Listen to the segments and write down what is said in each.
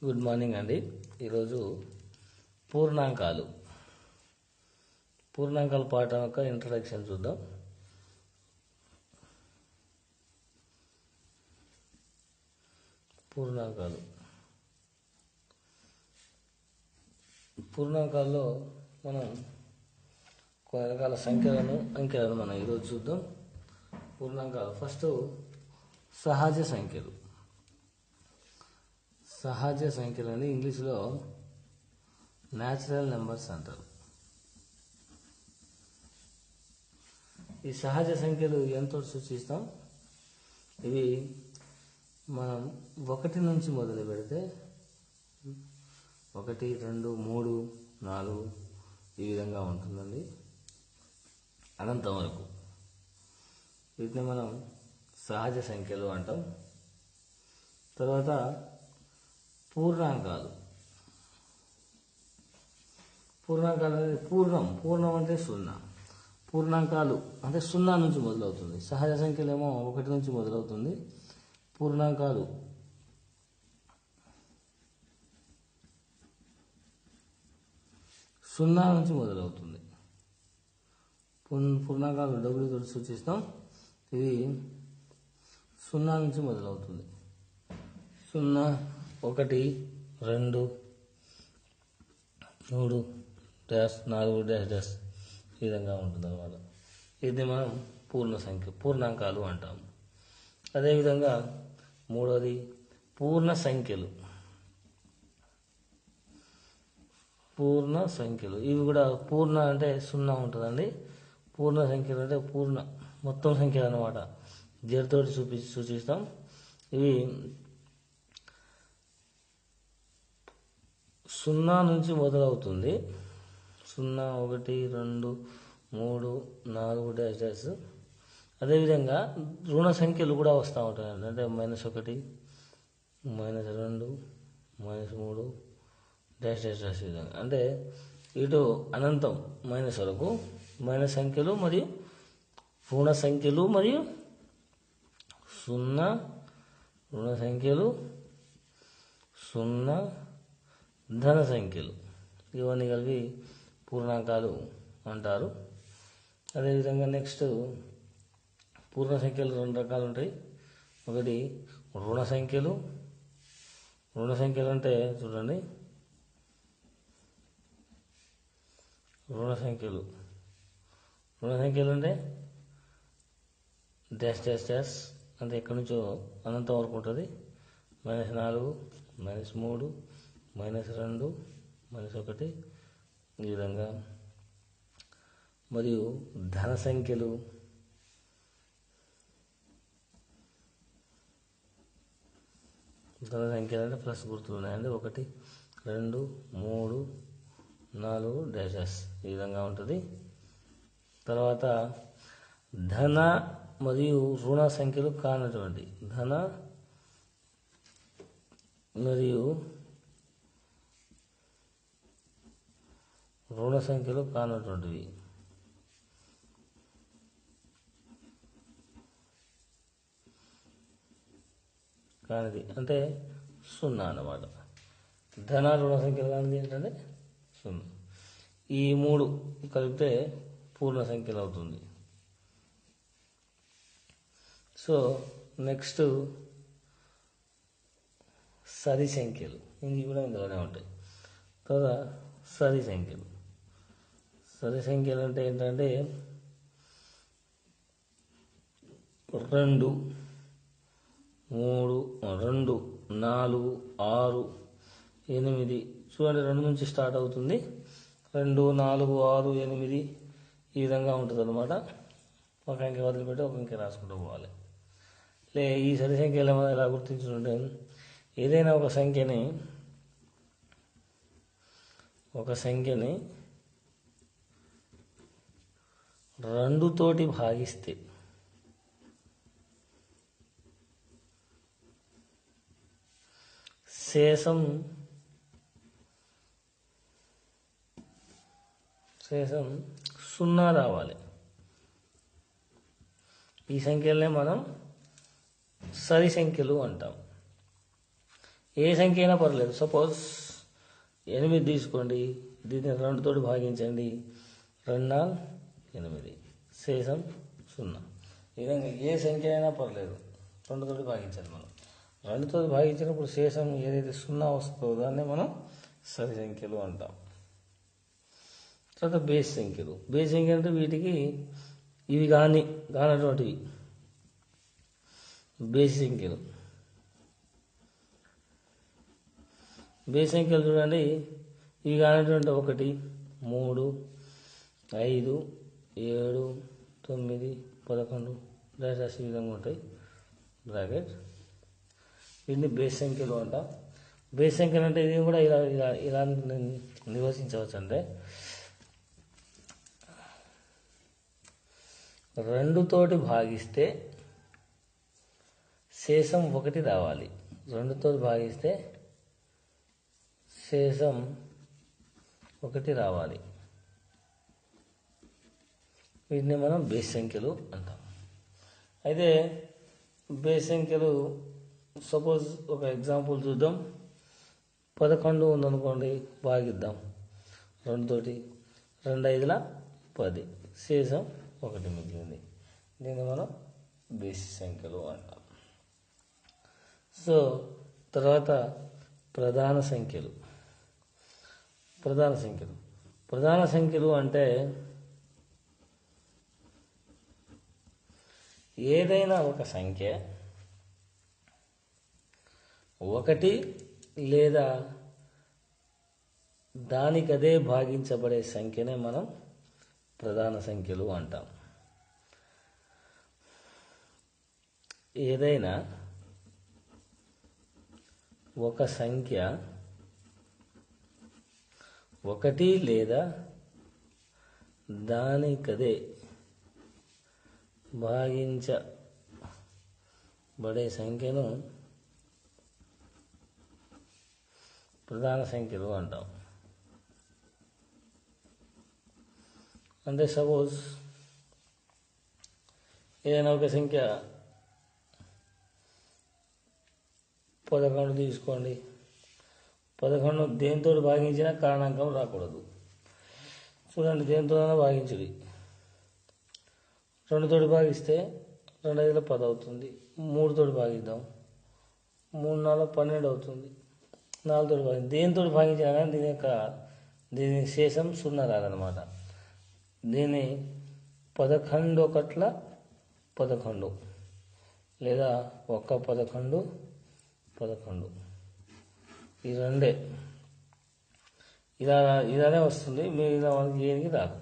Good morning అండి. ఈరోజు పూర్ణాంకాలు పాఠం యొక్క ఇంట్రడక్షన్ చూద్దాం. పూర్ణాంకాల్లో మనం కొన్ని రకాల అంకెలను మనం ఈరోజు చూద్దాం. పూర్ణాంకాలు ఫస్ట్ సహజ సంఖ్యలు అని ఇంగ్లీష్లో న్యాచురల్ నెంబర్స్ అంటారు. ఈ సహజ సంఖ్యలు ఎంతో సూచిస్తాం. ఇవి మనం 1 నుంచి మొదలు పెడితే 1, 2, 3, 4 ఈ విధంగా ఉంటుందండి, అనంతం వరకు. వీటిని మనం సహజ సంఖ్యలు అంటాం. తర్వాత పూర్ణాంకాలు అనేది పూర్ణం అంటే 0. పూర్ణాంకాలు అంటే 0 నుంచి మొదలవుతుంది. సహజ సంఖ్యలు ఏమో 1 నుంచి మొదలవుతుంది. పూర్ణాంకాలు 0 నుంచి మొదలవుతుంది. పూర్ణాంకాలు W తోటి సూచిస్తాం. ఇది 0 నుంచి మొదలవుతుంది. 0, 1, 2, 3, డాష్ 4 డాష్ ఈ విధంగా ఉంటుంది అన్నమాట. ఇది మనం పూర్ణాంకాలు అంటాము. అదేవిధంగా మూడవది పూర్ణ సంఖ్యలు. ఇవి కూడా పూర్ణ అంటే 0 ఉంటుందండి. పూర్ణ సంఖ్యలు అంటే మొత్తం సంఖ్యలు అన్నమాట. జతతోటి సూచిస్తాం. ఇవి 0 నుంచి మొదలవుతుంది. 0, 1, 2, 3, 4 డాష్. అదేవిధంగా రుణ సంఖ్యలు కూడా వస్తూ ఉంటాయండి. అంటే -1, -2, -3 డాష్ డాష్ విధంగా. అంటే ఇటు అనంతం మైనస్ వరకు మైనస్ సంఖ్యలు మరియు రుణ సంఖ్యలు మరియు 0 రుణ సంఖ్యలు, 0 ధన సంఖ్యలు, ఇవన్నీ కలిపి పూర్ణాంకాలు అంటారు. అదేవిధంగా నెక్స్ట్ పూర్ణ సంఖ్యలు 2 రకాలు ఉంటాయి. ఒకటి రుణ సంఖ్యలు అంటే చూడండి, రుణ సంఖ్యలు అంటే డాష్ డాష్ డాష్ అంటే ఎక్కడి నుంచో అనంతం వరకు ఉంటుంది. -4, -3, -2, -1 ఈ విధంగా. మరియు ధన సంఖ్యలు అంటే ప్లస్ గుర్తులు ఉన్నాయండి. 1, 2, 3, 4 డాషెస్ ఈ విధంగా ఉంటుంది. తర్వాత ధన మరియు రుణ సంఖ్యలు కానటువంటి ధన మరియు రుణ సంఖ్యలు కానటువంటివి. కానిది అంటే 0 అన్నమాట. ధన రుణ సంఖ్యలు కానిది ఏంటంటే 0. ఈ 3 కలిపితే పూర్ణ సంఖ్యలు అవుతుంది. సో నెక్స్ట్ సరి సంఖ్యలు, ఇవి కూడా ఇందులోనే ఉంటాయి. తర్వాత సరి సంఖ్యలు అంటే ఏంటంటే 2, 3, 2, 4, 6, 8 చూడండి. 2 నుంచి స్టార్ట్ అవుతుంది. 2, 4, 6, 8 ఈ విధంగా ఉంటుంది అన్నమాట. ఒక అంకె వదిలిపెట్టి ఒక అంకె రాసుకుంటూ పోవాలి. ఈ సరి సంఖ్యలు ఎలా గుర్తించుకుంటే, ఏదైనా ఒక సంఖ్యని 2 తోటి భాగిస్తే శేషం 0 రావాలి. ఈ సంఖ్యలనే మనం సరి సంఖ్యలు అంటాం. ఏ సంఖ్య అయినా పర్లేదు. సపోజ్ 8 తీసుకోండి, దీన్ని 2తో భాగించండి, 2 8 శేషం 0. ఈ విధంగా ఏ సంఖ్య అయినా పర్లేదు, 2తో భాగించాలి. మనం 2తో భాగించినప్పుడు శేషం ఏదైతే 0 వస్తుందో దాన్ని మనం సరి సంఖ్యలు అంటాం. తర్వాత బేస్ సంఖ్యలు. బేస్ సంఖ్య అంటే వీటికి ఇవి కానటువంటివి బేస్ సంఖ్యలు. బేస్ సంఖ్యలు చూడండి, ఇవి కానటువంటి 1, 3, 5, 7, 9, 11 రాసి విధంగా ఉంటాయి బ్రాకెట్. వీటిని బేస్ సంఖ్యలు అంటాం. బేస్ సంఖ్యలు అంటే ఇది కూడా ఇలా నిర్వచించవచ్చు. అంటే 2తోటి భాగిస్తే శేషం 1 రావాలి. 2తో భాగిస్తే శేషం 1 రావాలి. వీటిని మనం బేస్ సంఖ్యలు అంటాం. అయితే బేస్ సంఖ్యలు సపోజ్ ఒక ఎగ్జాంపుల్ చూద్దాం. 11 ఉందనుకోండి, భాగిద్దాం 2తోటి. 2 5ల 10, శేషం 1 మిగిలింది. దీన్ని మనం బేసి సంఖ్యలు అంటాం. సో తర్వాత ప్రధాన సంఖ్యలు. ప్రధాన సంఖ్యలు అంటే ఏదైనా ఒక సంఖ్య 1 లేదా దానికదే భాగించబడే సంఖ్యనే మనం ప్రధాన సంఖ్యలు అంటాం. ఏదైనా ఒక సంఖ్య 1 లేదా దానికదే భాగించబడే సంఖ్యను ప్రధాన సంఖ్యలు అంటాం. అంటే సపోజ్ ఏదైనా ఒక సంఖ్య 11 తీసుకోండి. 11 దేనితో భాగించినా కారణాంకం రాకూడదు. చూడండి, దేనితోనైనా భాగించుడి. 2తో భాగిస్తే 2 5ల 10 అవుతుంది. 3తో భాగిద్దాం, 3 4 12 అవుతుంది. 4తో భాగించి దేనితో భాగించినా కానీ దీని శేషం 0 రాదనమాట. దీన్ని 11 1ల 11 లేదా 1 11 ఈ రెండే ఇలానే వస్తుంది. మిగతా మనకి ఏనికి రాదు,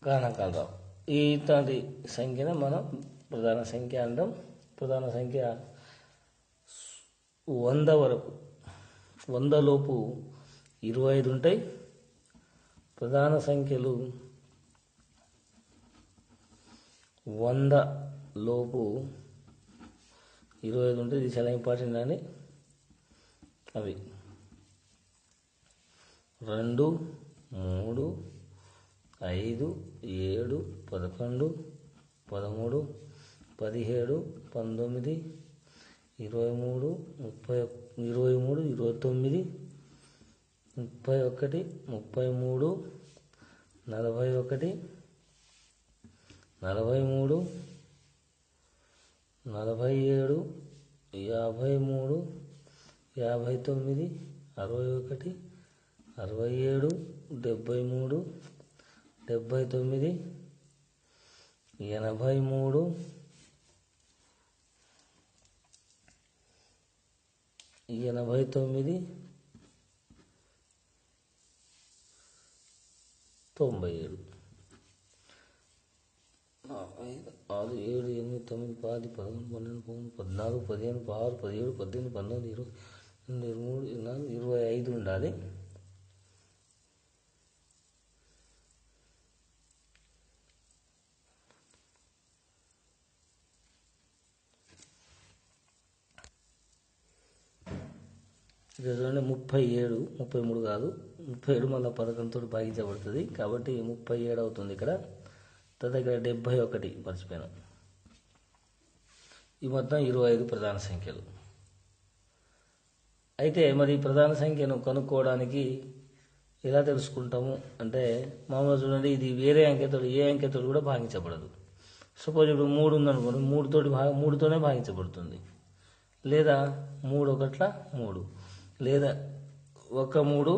కారణాంకాలు రావు. ఇట్లాంటి సంఖ్యనే మనం ప్రధాన సంఖ్య అంటాం. ప్రధాన సంఖ్య 100 వరకు, 100 లోపు 25 ఉంటాయి. ప్రధాన సంఖ్యలు 100 లోపు 25 ఉంటాయి. ఇది చాలా ఇంపార్టెంట్ అని. అవి 2 3 5 7 11 13 17 19 23 30 23 29 31 33 41 43 47 53 59 61 67 73 79 83 89 97 6 7 8 9 10 11 12 13 14 15 16 17 18 19 20 23 24 25 ఉండాలి. చూడండి, 37 33 కాదు, 37 మళ్ళీ 11తో భాగించబడుతుంది కాబట్టి 37 అవుతుంది ఇక్కడ. తర్వాత ఇక్కడ 71 మర్చిపోయాను. ఈ మొత్తం 25 ప్రధాన సంఖ్యలు. అయితే మరి ప్రధాన సంఖ్యను కనుక్కోవడానికి ఎలా తెలుసుకుంటాము అంటే మామూలుగా చూడండి, ఇది వేరే అంకెతో ఏ అంకెతో కూడా భాగించబడదు. సపోజ్ ఇప్పుడు 3 ఉందనుకోండి, మూడుతోనే భాగించబడుతుంది, లేదా 3 ఒకట్ల 3, లేదా 1 3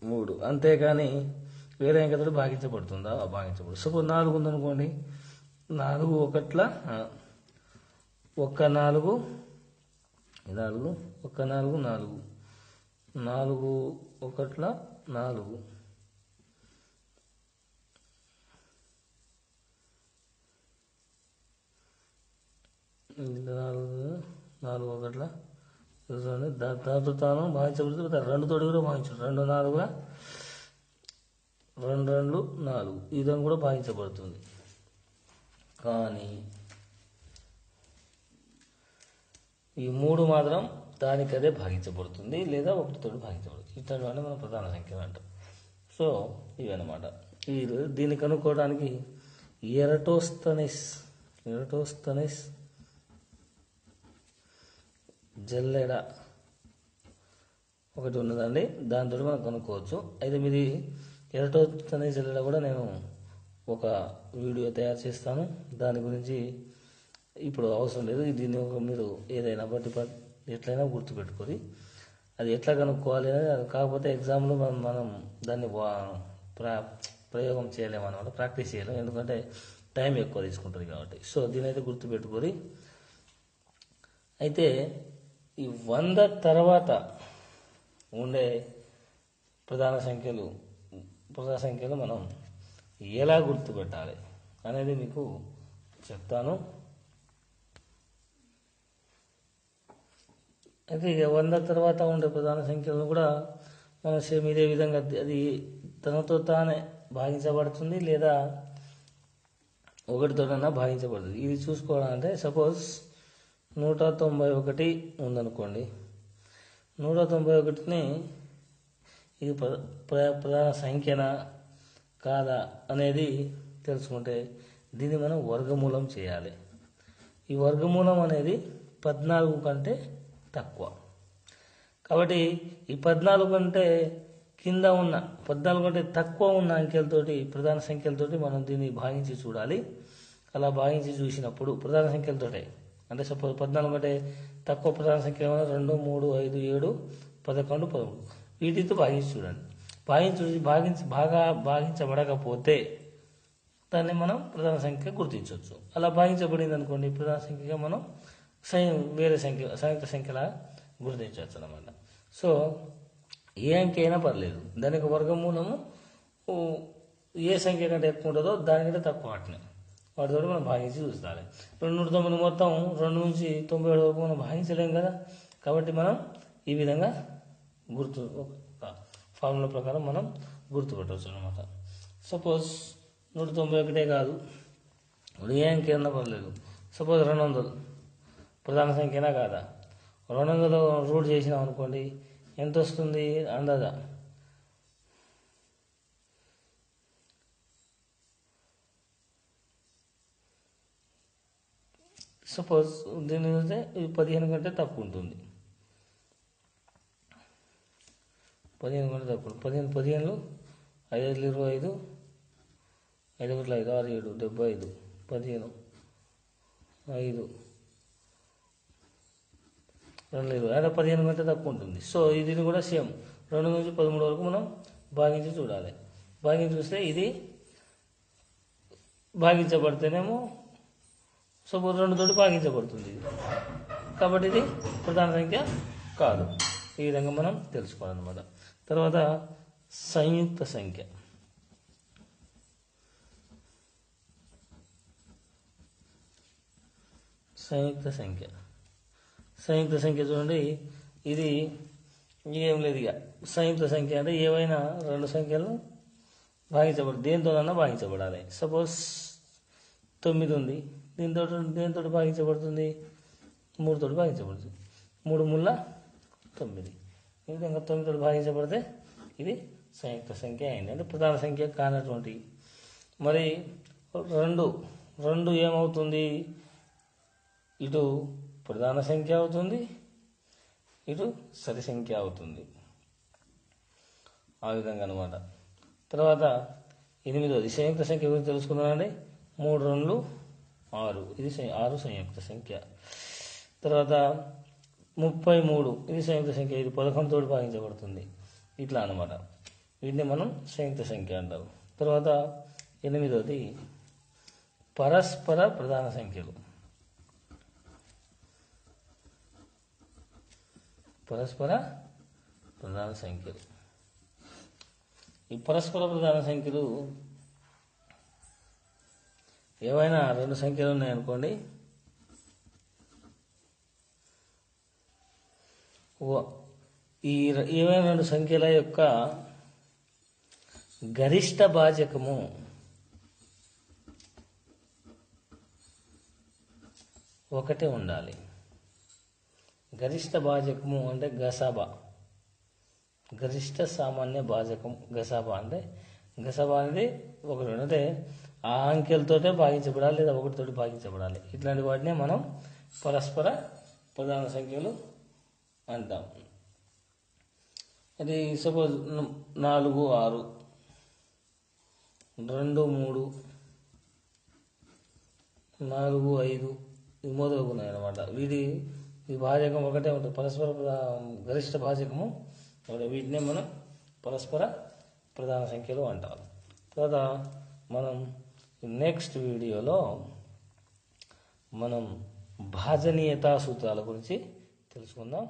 3, అంతేకాని వేరే అంకెతో భాగించబడుతుందా? భాగించబడదు. సపోజ్ 4 ఉందనుకోండి, 4 ఒకట్ల 1 4 4 1 4 4 4 ఒకట్ల 4, 4 ఒకట్ల దాంతో తాను భావించబడుతుంది. 2 తోటి కూడా భావించడు. 2 4 2 2 4 ఈ విధంగా కూడా భావించబడుతుంది. కానీ ఈ 3 మాత్రం దానికదే భాగించబడుతుంది, లేదా 1 తోటి భాగించబడుతుంది. ఇట్లాంటివన్నీ మనం ప్రధాన సంఖ్యలు అంటాం. సో ఇవన్నమాట. దీన్ని కనుక్కోవడానికి ఎరటోస్తనెస్ జల్లెడ ఒకటి ఉన్నదండి, దాంతో మనం కనుక్కోవచ్చు. అయితే మీది ఎరటోస్తనెస్ జల్లెడ కూడా నేను ఒక వీడియో తయారు చేస్తాను. దాని గురించి ఇప్పుడు అవసరం లేదు. దీన్ని మీరు ఏదైనా బట్టి ఎట్లయినా గుర్తుపెట్టుకొని అది ఎట్లా కనుక్కోవాలి అనేది, కాకపోతే ఎగ్జామ్లో మనం దాన్ని ప్రయోగం చేయలేము అన్నమాట, ప్రాక్టీస్ చేయలేము, ఎందుకంటే టైం ఎక్కువ తీసుకుంటుంది కాబట్టి. సో దీని అయితే గుర్తుపెట్టుకొని, అయితే ఈ 100 తర్వాత ఉండే ప్రధాన సంఖ్యలు మనం ఎలా గుర్తుపెట్టాలి అనేది మీకు చెప్తాను. అయితే ఇక 100 తర్వాత ఉండే ప్రధాన సంఖ్యలను కూడా మనం సేమ్ ఇదే విధంగా అది తనతో తానే భాగించబడుతుంది, లేదా 1తోనైనా భాగించబడుతుంది. ఇది చూసుకోవాలంటే సపోజ్ 191 ఉందనుకోండి, 191ని ఇది ప్రధాన సంఖ్యనా కాదా అనేది తెలుసుకుంటే దీన్ని మనం వర్గమూలం చేయాలి. ఈ వర్గమూలం అనేది 14 కంటే తక్కువ. కాబట్టి ఈ 14 కంటే కింద ఉన్న 14 కంటే తక్కువ ఉన్న అంకెలతోటి, ప్రధాన సంఖ్యలతోటి మనం దీన్ని భాగించి చూడాలి. అలా భాగించి చూసినప్పుడు ప్రధాన సంఖ్యలతోటే, అంటే సపోజ్ 14 కంటే తక్కువ ప్రధాన సంఖ్య 2 3 5 7 11 13 వీటితో భాగించి చూడండి. భాగించబడకపోతే దాన్ని మనం ప్రధాన సంఖ్య గుర్తించవచ్చు. అలా భాగించబడింది అనుకోండి, ప్రధాన సంఖ్యగా మనం వేరే సంయుక్త సంఖ్యలా గుర్తించవచ్చు అన్నమాట. సో ఏ అంకె అయినా పర్లేదు, దానికి వర్గమూలము ఏ సంఖ్య కంటే ఎక్కువ ఉంటుందో దానికంటే తక్కువ వాటితో మనం భాగించి చూస్తాలి. 209 మొత్తం 2 నుంచి 97 వరకు మనం భాగించలేం కదా. కాబట్టి మనం ఈ విధంగా ఫార్ములా ప్రకారం మనం గుర్తుపెట్టవచ్చు అనమాట. సపోజ్ 191 కాదు, ఏ అంకె అయినా పర్లేదు. సపోజ్ 200 ప్రధాన సంఖ్యనా కాదా, 200 రూట్ చేసినాం అనుకోండి, ఎంత వస్తుంది అందాజా? సపోజ్ దీని చూస్తే 15 కంటే తక్కువ ఉంటుంది. 15 కంటే తక్కువ, 15 5 5 25 5 1 5 6 7 75 15 5 2 20 15 కంటే తక్కువ ఉంటుంది. సో దీన్ని కూడా సేమ్ 2 నుంచి 13 వరకు మనం భాగించి చూడాలి. భాగించి చూస్తే ఇది భాగించబడితేనేమో సపోజ్ 2 తోటి భాగించబడుతుంది, కాబట్టి ఇది ప్రధాన సంఖ్య కాదు. ఈ విధంగా మనం తెలుసుకోవాలన్నమాట. తర్వాత సంయుక్త సంఖ్య. సంయుక్త సంఖ్య చూడండి, ఇది ఏం లేదు. ఇక సంయుక్త సంఖ్య అంటే ఏవైనా 2 సంఖ్యలు దేనితోనన్నా భాగించబడాలి. సపోజ్ 9 ఉంది, దేనితో భాగించబడుతుంది? 3 తోటి భాగించబడుతుంది. 3 ముళ్ళ 9. ఈ విధంగా 9 తోటి భాగించబడితే ఇది సంయుక్త సంఖ్య అయింది, అంటే ప్రధాన సంఖ్య కానటువంటి. మరి 2 ఏమవుతుంది? ఇటు ప్రధాన సంఖ్య అవుతుంది, ఇటు సరి సంఖ్య అవుతుంది. ఆ విధంగా అనమాట. తర్వాత 8వ సంయుక్త సంఖ్య గురించి తెలుసుకుందామండి. 3 2 6, ఇది 6 సంయుక్త సంఖ్య. తర్వాత 33, ఇది సంయుక్త సంఖ్య, ఇది 11 తోటి భాగించబడుతుంది. ఇట్లా అనమాట. వీటిని మనం సంయుక్త సంఖ్య అంటారు. తర్వాత 8వది పరస్పర ప్రధాన సంఖ్యలు. పరస్పర ప్రధాన సంఖ్యలు. ఈ పరస్పర ప్రధాన సంఖ్యలు ఏవైనా 2 సంఖ్యలు ఉన్నాయనుకోండి, ఈ ఏవైనా 2 సంఖ్యల యొక్క గరిష్ట భాజకము ఒకటే ఉండాలి. గరిష్ట భాజకము అంటే గసాబా, గరిష్ట సామాన్య భాజకం. గసాబా అంటే గసాబా అనేది ఒకటి, అంటే ఆ అంకెలతోటే భాగించబడాలి లేదా ఒకటితోటి భాగించబడాలి. ఇట్లాంటి వాటినే మనం పరస్పర ప్రధాన సంఖ్యలు అంటాం. అది సపోజ్ 4 6, 2 3, 4 5 ఇది మొదలుగున్నాయి అన్నమాట. ఈ భాజకం ఒకటే ఉంటుంది, పరస్పర గరిష్ట భాజకము. వీటినే మనం పరస్పర ప్రధాన సంఖ్యలు అంటారు. తర్వాత మనం నెక్స్ట్ వీడియోలో మనం భాజనీయతా సూత్రాల గురించి తెలుసుకుందాం.